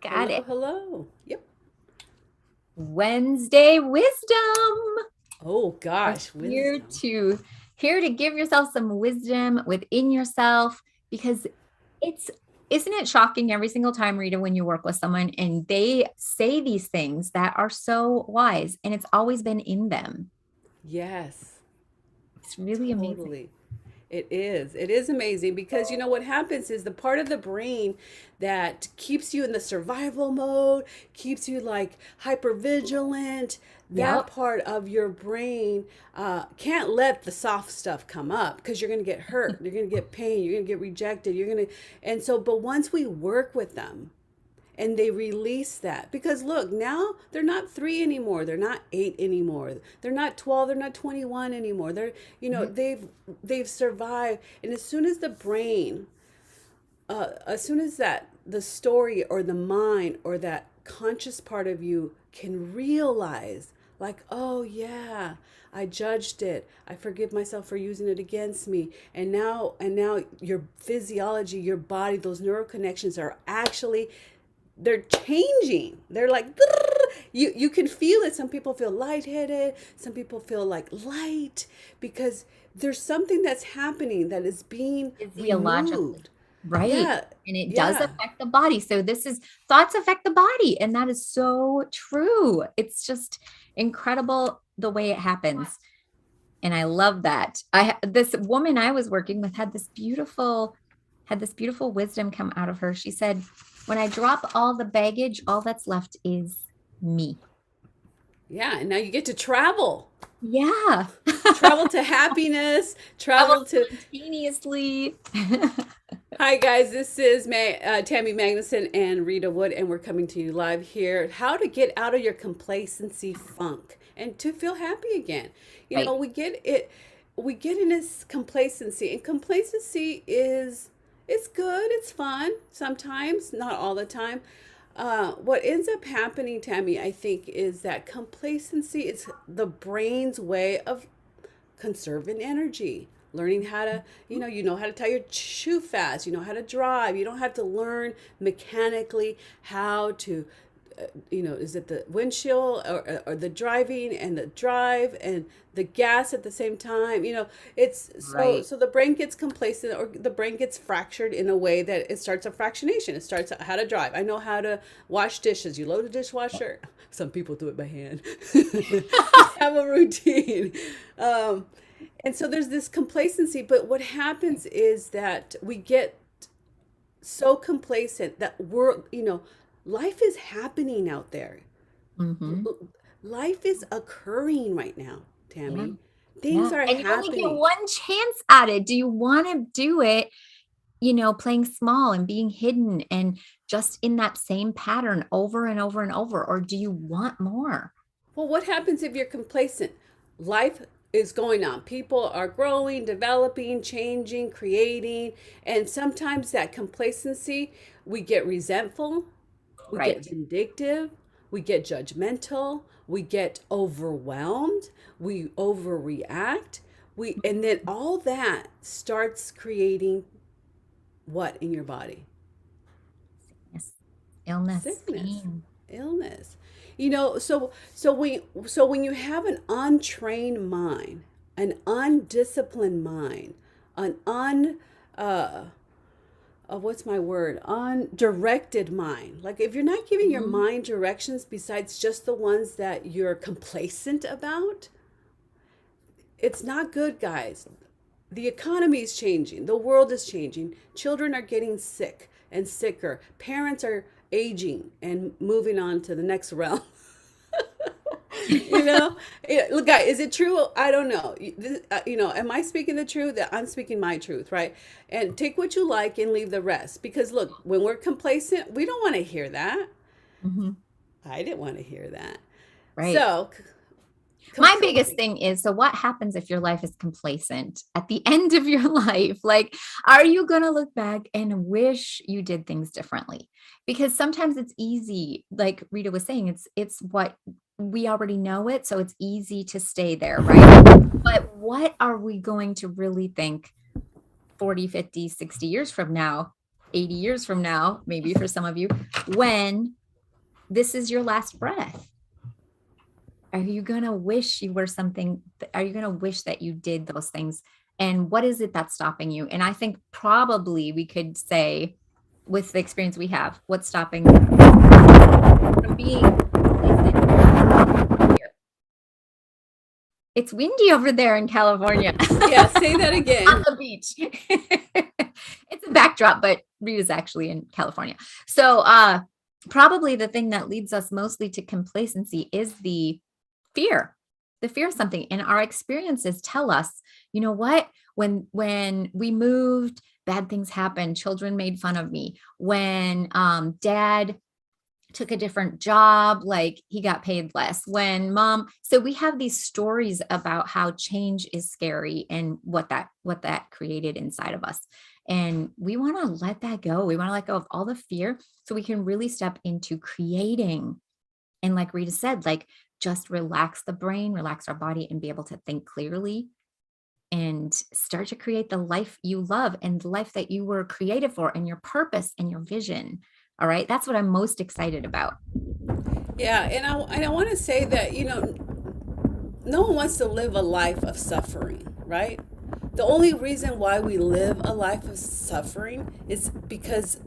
Got Hello, it. hello. Yep. Wednesday wisdom. Oh We're gosh, here wisdom. to here to give yourself some wisdom within yourself because it's isn't it shocking every single time, Rita, when you work with someone and they say these things that are so wise and it's always been in them. Yes, It's really amazing. totally. It is. It is amazing because you know what happens is the part of the brain that keeps you in the survival mode, keeps you like hyper vigilant. That Yep. part of your brain can't let the soft stuff come up because you're going to get hurt, you're going to get pain, you're going to get rejected, you're going to, and so, but once we work with them, and they release that because look, now they're not 3 anymore, they're not 8 anymore, they're not 12, they're not 21 anymore, they're, Mhm. they've survived. And as soon as the brain, as soon as that the story or the mind or that conscious part of you can realize, like, oh yeah, I judged it, I forgive myself for using it against me, and now your physiology, your body, those neural connections are actually, they're changing. They're like you can feel it. Some people feel lightheaded. Some people feel like light because there's something that's happening that is being Physiologically. removed. Right. Yeah, And it does yeah, affect the body. So this is thoughts affect the body. And that is so true. It's just incredible the way it happens. And I love that. This woman I was working with had this beautiful wisdom come out of her. She said, "When I drop all the baggage, all that's left is me." yeah. And now you get to travel, Yeah. travel to happiness, Travel travel to. spontaneously. Hi guys, this is Tammy Magnuson and Rita Wood, and we're coming to you live here. How to get out of your complacency funk and to feel happy again. You know, Right. we get in this complacency, and complacency is, it's good, it's fun sometimes, not all the time. What ends up happening, Tammy, I think, is that complacency is the brain's way of conserving energy, learning how to, you know how to tie your shoe fast, you know how to drive, you don't have to learn mechanically how to, is it the windshield, or the driving and the drive and the gas at the same time, it's so Right. so the brain gets complacent, or the brain gets fractured in a way that it starts a fractionation. It starts how to drive. I know how to wash dishes. You load a dishwasher. Some people do it by hand. You have a routine. um, and so there's this complacency, but what happens is that we get so complacent that life is happening out there. Hmm. Life is occurring right now, Yeah. Tammy. Yeah. Things are And you only get happening. one chance at it. Do you want to do it, playing small and being hidden and just in that same pattern over and over and over? Or do you want more? Well, what happens if you're complacent? Life is going on. People are growing, developing, changing, creating. And sometimes that complacency, we get resentful, we get Right. vindictive, we get judgmental, we get overwhelmed, we overreact. And then all that starts creating what in your body? Yes. Illness, Sickness, pain. illness. So when you have an untrained mind, an undisciplined mind, an un uh, what's my word? Undirected mind. Like if you're not giving your Mhm. mind directions besides just the ones that you're complacent about, it's not good, guys. The economy is changing. The world is changing. Children are getting sick and sicker. Parents are aging and moving on to the next realm. you know, Look, guys, is it true? I don't know. Am I speaking the truth? That I'm speaking my truth, right? And take what you like and leave the rest. Because look, when we're complacent, we don't want to hear that. Mhm. I didn't want to hear that. Right. So, My compl- biggest thing is, so what happens if your life is complacent at the end of your life? Like, are you going to look back and wish you did things differently? Because sometimes it's easy, like Rita was saying, it's what we already know it, so it's easy to stay there, right? But what are we going to really think 40, 50, 60 years from now? 80 years from now, maybe for some of you, when this is your last breath? Are you going to wish you were something? Are you going to wish that you did those things? And what is it that's stopping you? And I think probably we could say, with the experience we have, what's stopping from being complacent? It's windy over there in California. Yeah, say that again. On the beach. It's a backdrop, but Rita's actually in California. So probably the thing that leads us mostly to complacency is the fear of something. And our experiences tell us, you know what, when we moved, bad things happened. Children made fun of me. When dad took a different job, like he got paid less. When mom, so we have these stories about how change is scary and what that created inside of us. And we want to let that go. We want to let go of all the fear so we can really step into creating. And like Rita said, like just relax the brain, relax our body, and be able to think clearly and start to create the life you love and the life that you were created for and your purpose and your vision. All right. That's what I'm most excited about. Yeah, and I want to say that, no one wants to live a life of suffering, right? The only reason why we live a life of suffering is because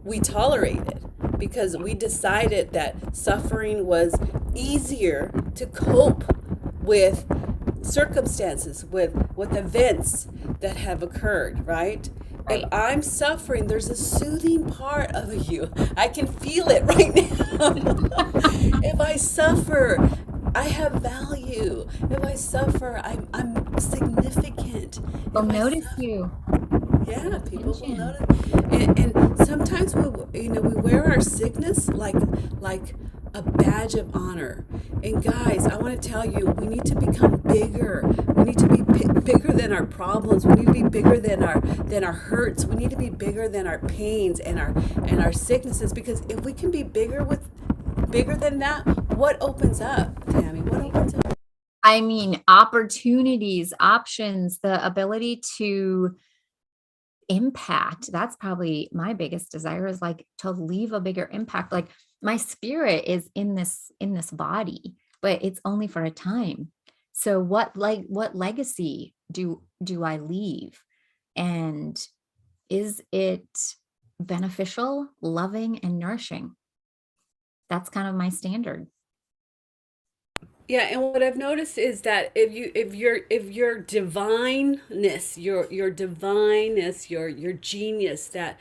we tolerate it, because we decided that suffering was easier to cope with circumstances, with events that have occurred, right? If Right. I'm suffering, there's a soothing part of you. I can feel it right now. If I suffer, I have value. If I suffer, I'm significant. They'll If I notice suffer, you. yeah, people will Attention. notice. And sometimes we wear our sickness like a badge of honor. And guys, I want to tell you, we need to become bigger. We need to be bigger than our problems. We need to be bigger than our hurts. We need to be bigger than our pains and our sicknesses. Because if we can be bigger than that, what opens up, Tammy? What opens up? I mean, opportunities, options, the ability to impact. That's probably my biggest desire, is like to leave a bigger impact. Like my spirit is in this body, but it's only for a time. So what legacy do I leave? And is it beneficial, loving, and nourishing? That's kind of my standard. Yeah, and what I've noticed is that if your divineness, your genius, that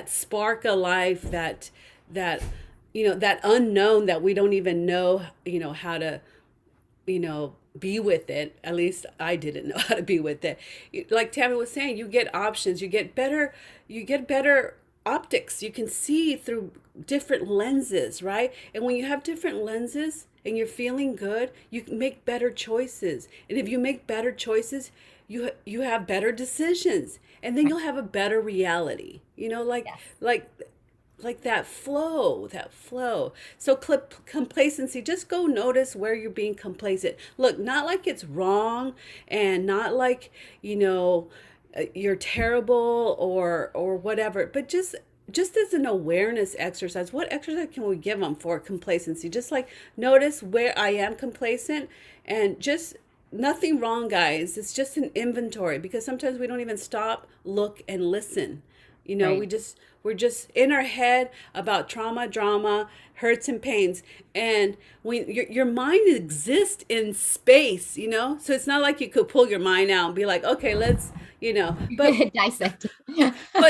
spark of life, that that unknown that we don't even know, how to, be with it. At least I didn't know how to be with it. Like Tammy was saying, you get options, you get better optics. You can see through different lenses, right? And when you have different lenses and you're feeling good, you can make better choices. And if you make better choices, you have better decisions, and then Right. you'll have a better reality. Yes. Like that flow. So complacency, just go notice where you're being complacent. Look, not like it's wrong, and not like, you're terrible or whatever, but just as an awareness exercise. What exercise can we give them for complacency? Just like notice where I am complacent, and just nothing wrong, guys. It's just an inventory, because sometimes we don't even stop, look, and listen. Right. We're just in our head about trauma, drama, hurts and pains, and when your mind exists in space, so it's not like you could pull your mind out and be like, okay, let's, but Dissect.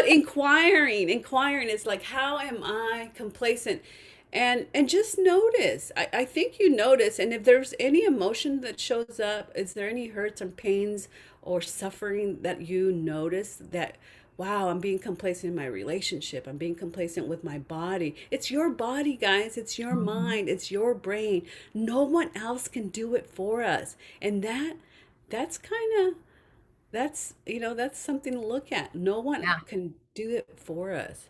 inquiring is like, how am I complacent? And just notice. I think you notice, and if there's any emotion that shows up, is there any hurts and pains or suffering that you notice that, wow, I'm being complacent in my relationship, I'm being complacent with my body. It's your body, guys. It's your Mhm. mind. It's your brain. No one else can do it for us. And that's kind of, that's something to look at. No one Yeah. can do it for us.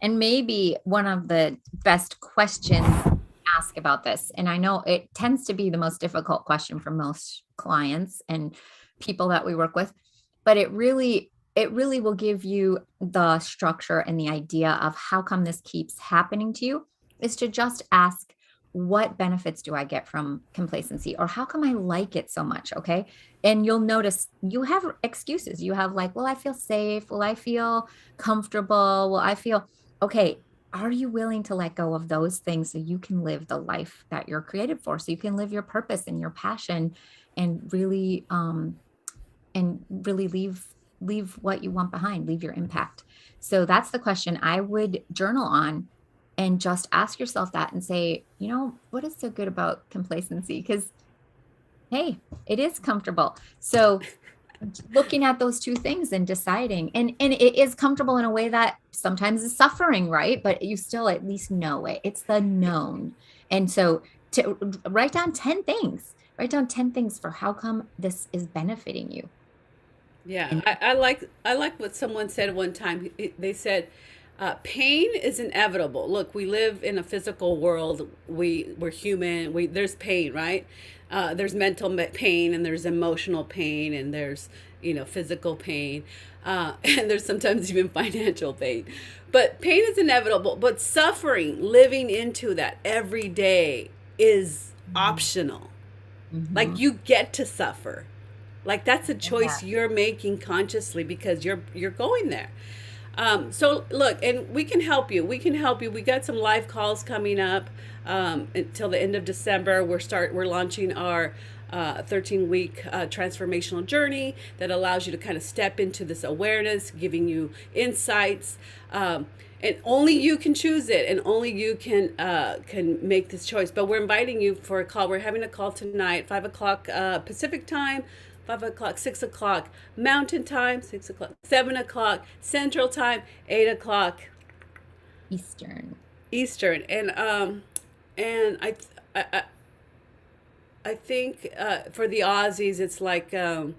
And maybe one of the best questions to ask about this, and I know it tends to be the most difficult question for most clients and people that we work with, but it really it really will give you the structure and the idea of how come this keeps happening to you, is to just ask, what benefits do I get from complacency? Or how come I like it so much? Okay. And you'll notice you have excuses. You have like, well, I feel safe. Will I feel comfortable? Will I feel okay? Are you willing to let go of those things so you can live the life that you're created for? So you can live your purpose and your passion and really leave what you want behind, leave your impact. So that's the question I would journal on, and just ask yourself that and say, what is so good about complacency? Because hey, it is comfortable. So looking at those two things and deciding, and it is comfortable in a way that sometimes is suffering, right? But you still at least know it. It's the known. And so to write down 10 things, for how come this is benefiting you. Yeah, And I like what someone said one time. They said, "Pain is inevitable." Look, we live in a physical world. We're human. There's pain, right? There's mental pain, and there's emotional pain, and there's physical pain, and there's sometimes even financial pain. But pain is inevitable. But suffering, living into that every day, is optional. Like, Mhm. you get to suffer. Like, that's a choice Yeah. you're making consciously because you're going there. So look, and we can help you. We can help you. We got some live calls coming up until the end of December. We're launching our 13-week transformational journey that allows you to kind of step into this awareness, giving you insights. And only you can choose it, and only you can make this choice. But we're inviting you for a call. We're having a call tonight, 5 o'clock Pacific time, 5 o'clock, 6 o'clock Mountain Time, 6 o'clock, 7 o'clock Central Time, 8 o'clock Eastern. Eastern. And I I think for the Aussies it's like I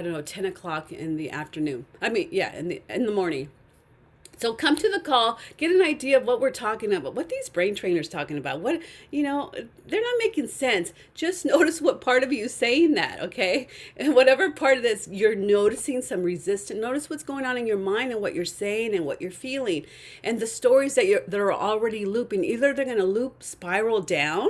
don't know, 10 o'clock in the afternoon. I mean, yeah, in the morning. So come to the call, get an idea of what we're talking about, what these brain trainers talking about. They're not making sense. Just notice what part of you is saying that, okay? And whatever part of this you're noticing some resistance, notice what's going on in your mind and what you're saying and what you're feeling, and the stories that are already looping. Either they're going to loop spiral down,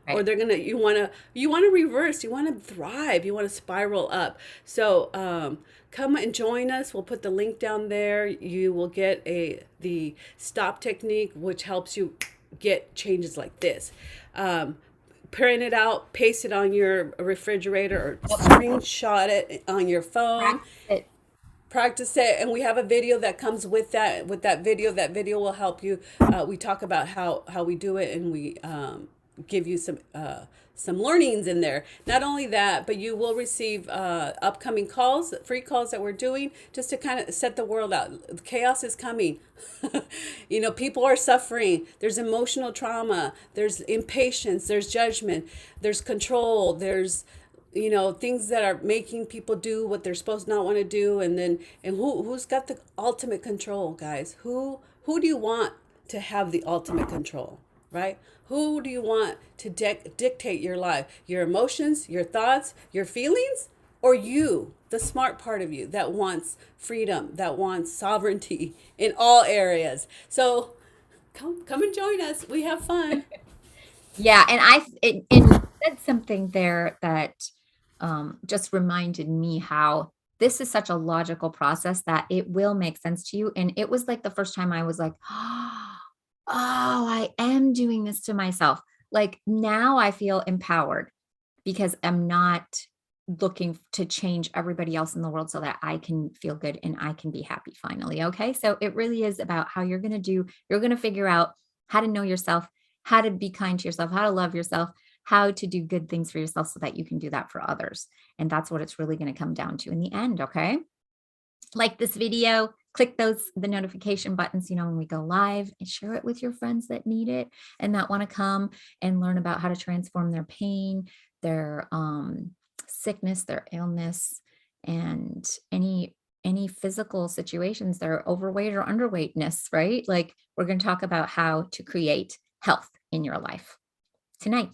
or Right. you want to reverse, you want to thrive, you want to spiral up. So come and join us. We'll put the link down there. You will get the stop technique, which helps you get changes like this. Print it out, paste it on your refrigerator, or Yep. screenshot it on your phone. Practice it. Practice it, and we have a video that comes with that video. That video will help you. We talk about how we do it, and we give you some learnings in there. Not only that, but you will receive upcoming calls, free calls that we're doing, just to kind of set the world out. Chaos is coming. People are suffering. There's emotional trauma. There's impatience. There's judgment. There's control. There's things that are making people do what they're supposed to not want to do. And who's got the ultimate control, guys? Who do you want to have the ultimate control, right? Who do you want to dictate your life? Your emotions, your thoughts, your feelings, or you, the smart part of you that wants freedom, that wants sovereignty in all areas? So come and join us. We have fun. Yeah, and you said something there that just reminded me how this is such a logical process that it will make sense to you. And it was like the first time I was like, oh, I am doing this to myself. Like now I feel empowered because I'm not looking to change everybody else in the world so that I can feel good and I can be happy finally. Okay. So it really is about how you're going to figure out how to know yourself, how to be kind to yourself, how to love yourself, how to do good things for yourself so that you can do that for others. And that's what it's really going to come down to in the end. Okay. Like this video, click the notification buttons, when we go live, and share it with your friends that need it and that want to come and learn about how to transform their pain, their sickness, their illness, and any physical situations, their overweight or underweightness, right? Like we're going to talk about how to create health in your life tonight.